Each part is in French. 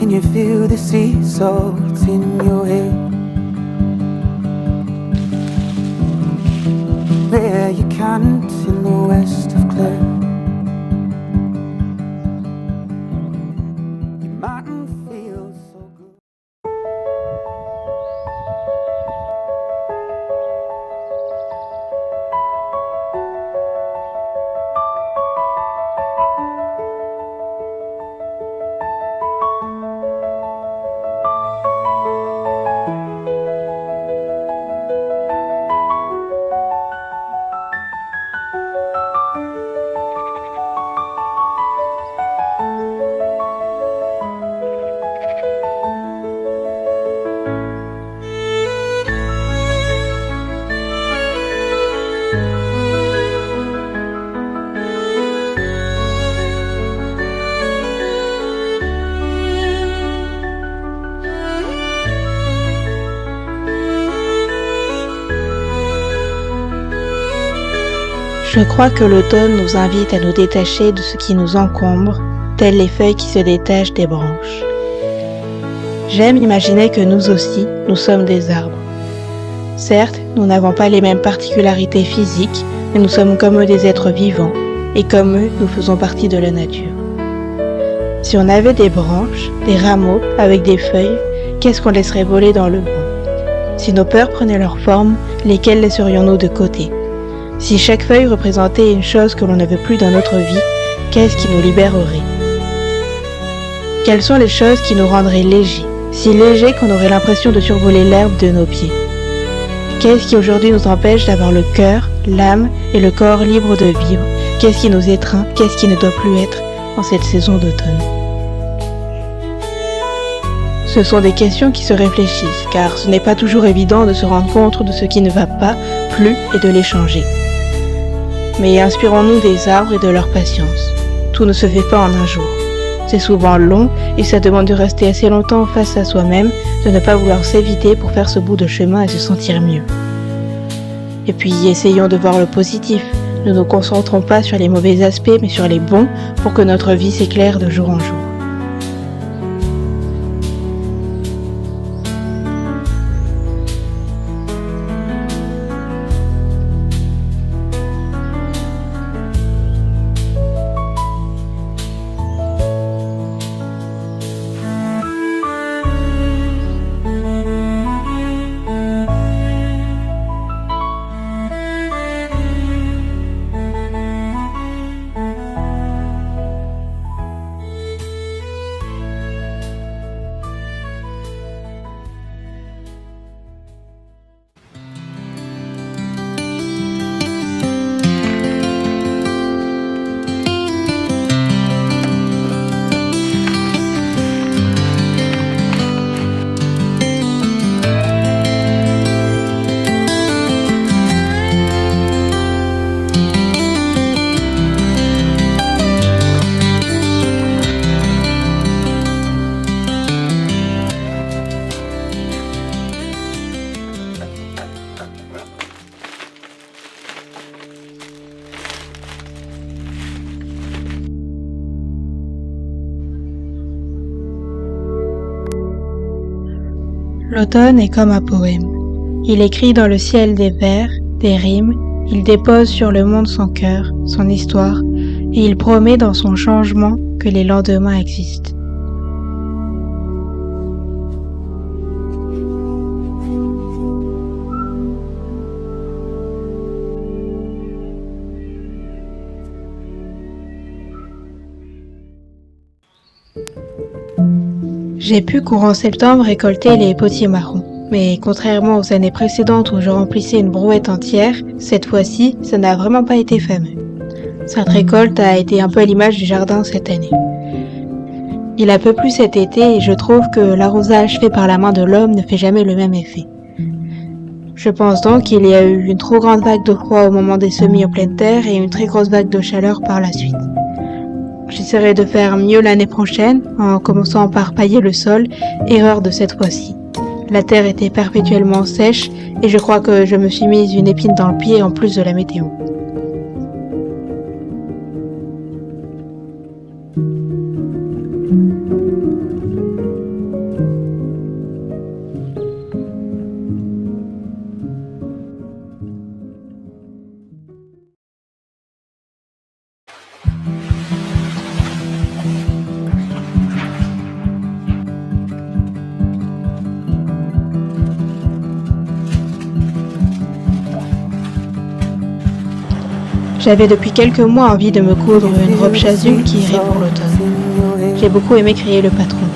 Can you feel the sea salt in your hair? Where you can't in the west of Clare. Your mountain feels so good. Je crois que l'automne nous invite à nous détacher de ce qui nous encombre, telles les feuilles qui se détachent des branches. J'aime imaginer que nous aussi, nous sommes des arbres. Certes, nous n'avons pas les mêmes particularités physiques, mais nous sommes comme eux des êtres vivants, et comme eux, nous faisons partie de la nature. Si on avait des branches, des rameaux avec des feuilles, qu'est-ce qu'on laisserait voler dans le vent? Si nos peurs prenaient leur forme, lesquelles laisserions-nous de côté? Si chaque feuille représentait une chose que l'on ne veut plus dans notre vie, qu'est-ce qui nous libérerait? Quelles sont les choses qui nous rendraient légers, si légers qu'on aurait l'impression de survoler l'herbe de nos pieds? Qu'est-ce qui aujourd'hui nous empêche d'avoir le cœur, l'âme et le corps libres de vivre? Qu'est-ce qui nous étreint? Qu'est-ce qui ne doit plus être en cette saison d'automne? Ce sont des questions qui se réfléchissent, car ce n'est pas toujours évident de se rendre compte de ce qui ne va pas, plus, et de les changer. Mais inspirons-nous des arbres et de leur patience. Tout ne se fait pas en un jour. C'est souvent long et ça demande de rester assez longtemps face à soi-même, de ne pas vouloir s'éviter pour faire ce bout de chemin et se sentir mieux. Et puis essayons de voir le positif. Ne nous concentrons pas sur les mauvais aspects mais sur les bons pour que notre vie s'éclaire de jour en jour. L'automne est comme un poème. Il écrit dans le ciel des vers, des rimes, il dépose sur le monde son cœur, son histoire, et il promet dans son changement que les lendemains existent. J'ai pu courant septembre récolter les potiers marrons, mais contrairement aux années précédentes où je remplissais une brouette entière, cette fois-ci, ça n'a vraiment pas été fameux. Cette récolte a été un peu à l'image du jardin cette année. Il a peu plu cet été et je trouve que l'arrosage fait par la main de l'homme ne fait jamais le même effet. Je pense donc qu'il y a eu une trop grande vague de froid au moment des semis en pleine terre et une très grosse vague de chaleur par la suite. J'essaierai de faire mieux l'année prochaine en commençant par pailler le sol, erreur de cette fois-ci. La terre était perpétuellement sèche et je crois que je me suis mise une épine dans le pied en plus de la météo. J'avais depuis quelques mois envie de me coudre une robe chasuble qui irait pour l'automne. J'ai beaucoup aimé créer le patron.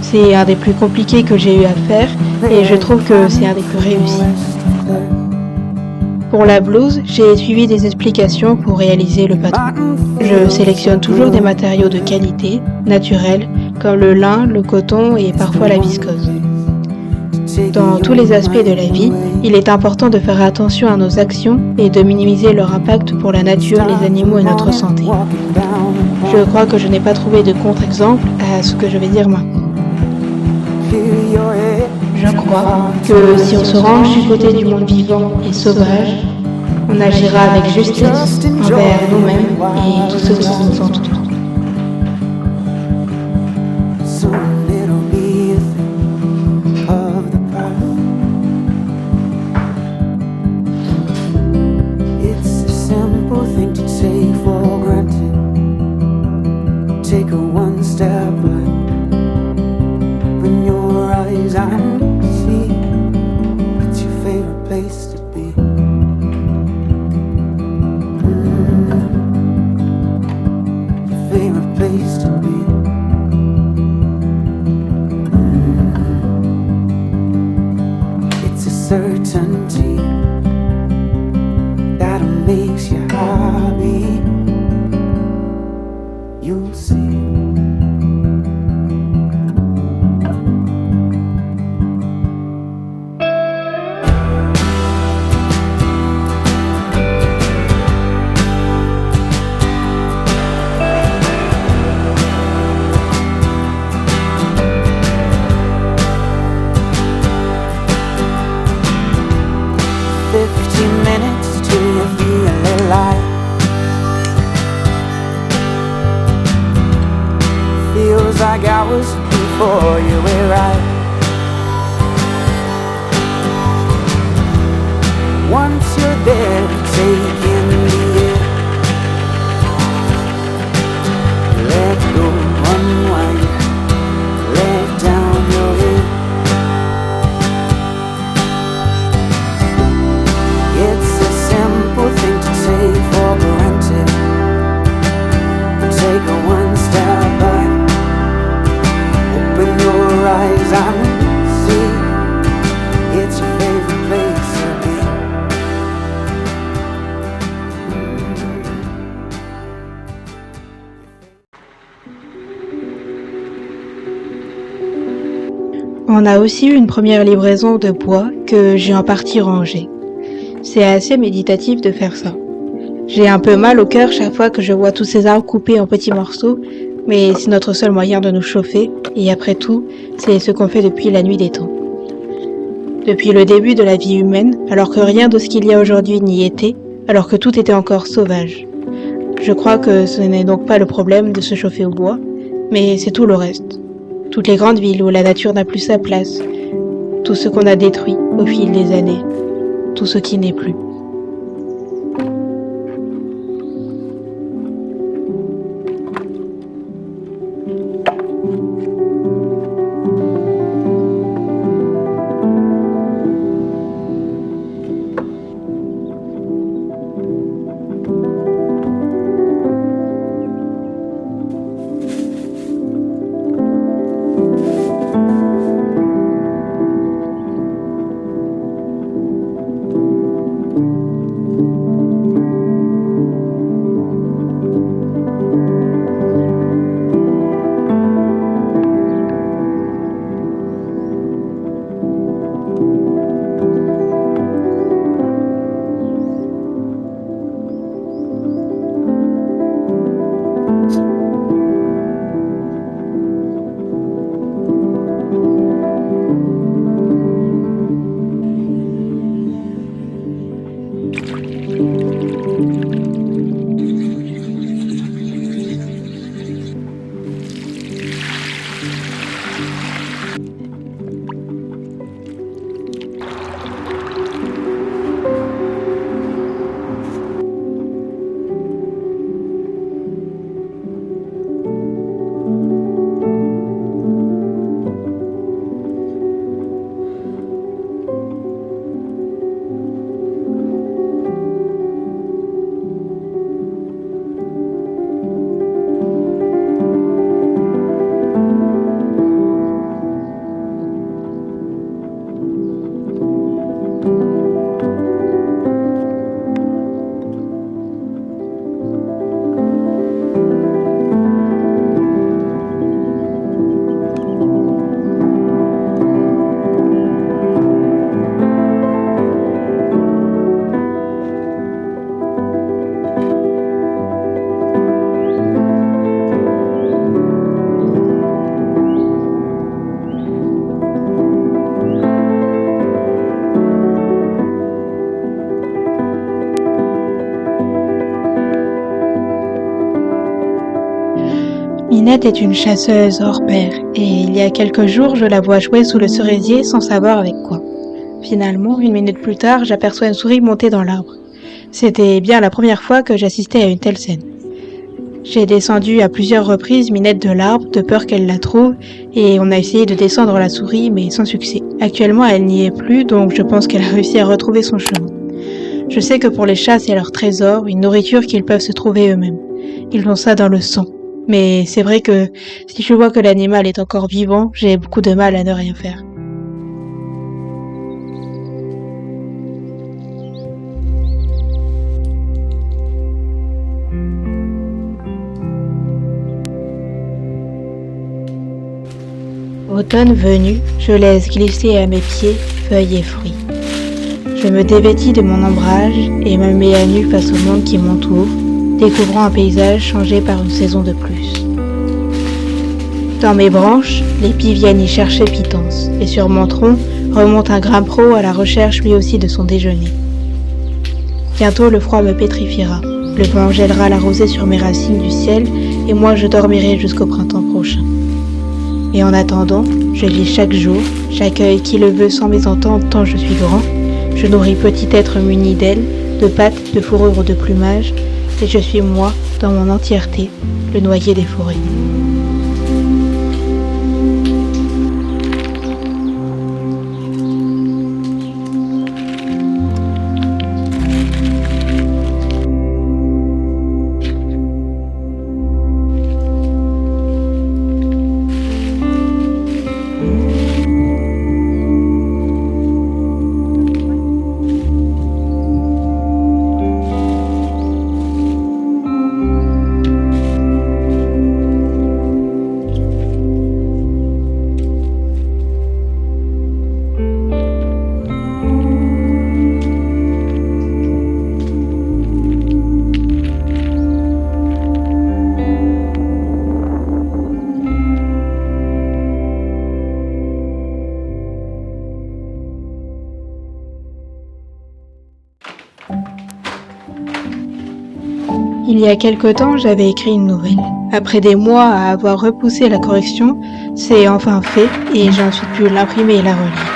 C'est un des plus compliqués que j'ai eu à faire et je trouve que c'est un des plus réussis. Pour la blouse, j'ai suivi des explications pour réaliser le patron. Je sélectionne toujours des matériaux de qualité, naturels, comme le lin, le coton et parfois la viscose. Dans tous les aspects de la vie, il est important de faire attention à nos actions et de minimiser leur impact pour la nature, les animaux et notre santé. Je crois que je n'ai pas trouvé de contre-exemple à ce que je vais dire maintenant. Je crois que si on se range du côté du monde vivant et sauvage, on agira avec justice envers nous-mêmes et tous ceux qui nous entourent. Take a one step back. Open your eyes and see it's your favorite place to be. Your favorite place to be. It's a certainty that makes you happy. You'll see. 15 minutes till you feel alive. Feels like hours before you arrive. Once you're there, take in the air. Let go, unwind, let down your head. It's a simple thing to take for granted. Take a one step back. Open your eyes and see it's your favorite place to be. On a aussi eu une première livraison de bois que j'ai en partie rangée. C'est assez méditatif de faire ça. J'ai un peu mal au cœur chaque fois que je vois tous ces arbres coupés en petits morceaux, mais c'est notre seul moyen de nous chauffer, et après tout, c'est ce qu'on fait depuis la nuit des temps. Depuis le début de la vie humaine, alors que rien de ce qu'il y a aujourd'hui n'y était, alors que tout était encore sauvage. Je crois que ce n'est donc pas le problème de se chauffer au bois, mais c'est tout le reste. Toutes les grandes villes où la nature n'a plus sa place, tout ce qu'on a détruit au fil des années, tout ce qui n'est plus. Minette est une chasseuse hors pair, et il y a quelques jours, je la vois jouer sous le cerisier sans savoir avec quoi. Finalement, 1 minute plus tard, j'aperçois une souris monter dans l'arbre. C'était bien la première fois que j'assistais à une telle scène. J'ai descendu à plusieurs reprises Minette de l'arbre de peur qu'elle la trouve et on a essayé de descendre la souris mais sans succès. Actuellement elle n'y est plus donc je pense qu'elle a réussi à retrouver son chemin. Je sais que pour les chats c'est leur trésor, une nourriture qu'ils peuvent se trouver eux-mêmes. Ils ont ça dans le sang. Mais c'est vrai que si je vois que l'animal est encore vivant, j'ai beaucoup de mal à ne rien faire. Automne venu, je laisse glisser à mes pieds feuilles et fruits. Je me dévêtis de mon ombrage et me mets à nu face au monde qui m'entoure, découvrant un paysage changé par une saison de plus. Dans mes branches, les pies viennent y chercher pitance, et sur mon tronc remonte un grimpereau à la recherche lui aussi de son déjeuner. Bientôt le froid me pétrifiera, le vent gèlera la rosée sur mes racines du ciel, et moi je dormirai jusqu'au printemps prochain. Et en attendant, je vis chaque jour, j'accueille qui le veut sans mésentendre tant je suis grand, je nourris petit être muni d'ailes, de pattes, de fourrure ou de plumage, et je suis moi, dans mon entièreté, le noyé des forêts. Il y a quelque temps, j'avais écrit une nouvelle. Après des mois à avoir repoussé la correction, c'est enfin fait et j'ai ensuite pu l'imprimer et la relire.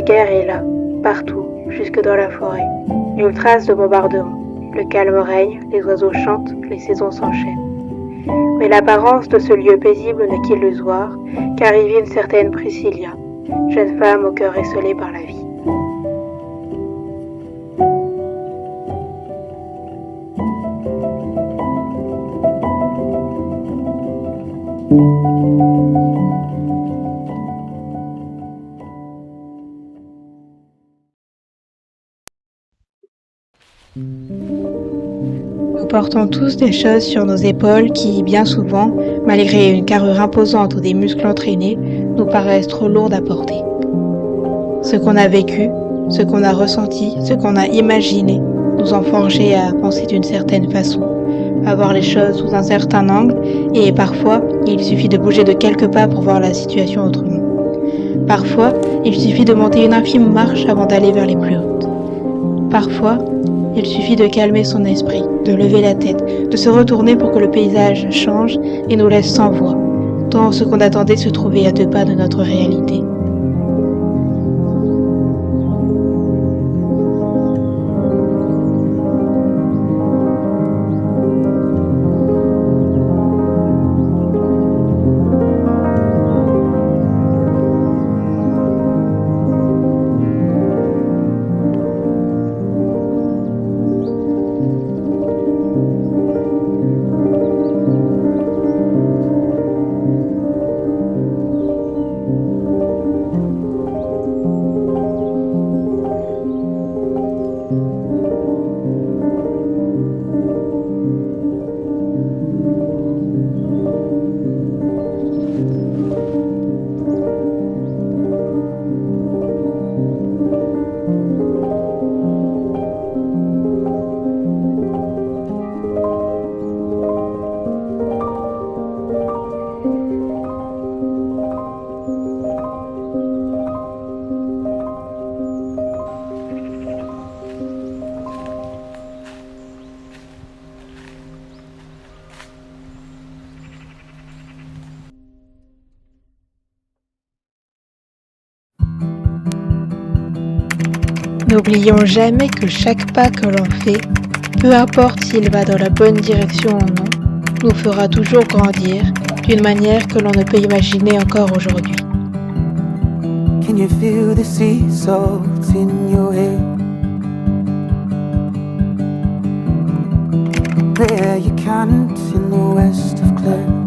La guerre est là, partout, jusque dans la forêt. Nulle trace de bombardement. Le calme règne, les oiseaux chantent, les saisons s'enchaînent. Mais l'apparence de ce lieu paisible n'est qu'illusoire, car y vit une certaine Priscilla, jeune femme au cœur esselé par la vie. Nous portons tous des choses sur nos épaules qui, bien souvent, malgré une carrure imposante ou des muscles entraînés, nous paraissent trop lourdes à porter. Ce qu'on a vécu, ce qu'on a ressenti, ce qu'on a imaginé, nous ont forgés à penser d'une certaine façon, à voir les choses sous un certain angle, et parfois, il suffit de bouger de quelques pas pour voir la situation autrement. Parfois, il suffit de monter une infime marche avant d'aller vers les plus hautes. Parfois, il suffit de calmer son esprit, de lever la tête, de se retourner pour que le paysage change et nous laisse sans voix, tant ce qu'on attendait se trouvait à 2 pas de notre réalité. N'oublions jamais que chaque pas que l'on fait, peu importe s'il va dans la bonne direction ou non, nous fera toujours grandir d'une manière que l'on ne peut imaginer encore aujourd'hui. Can you feel the sea salt in your hair? There you can't in the west of Clare.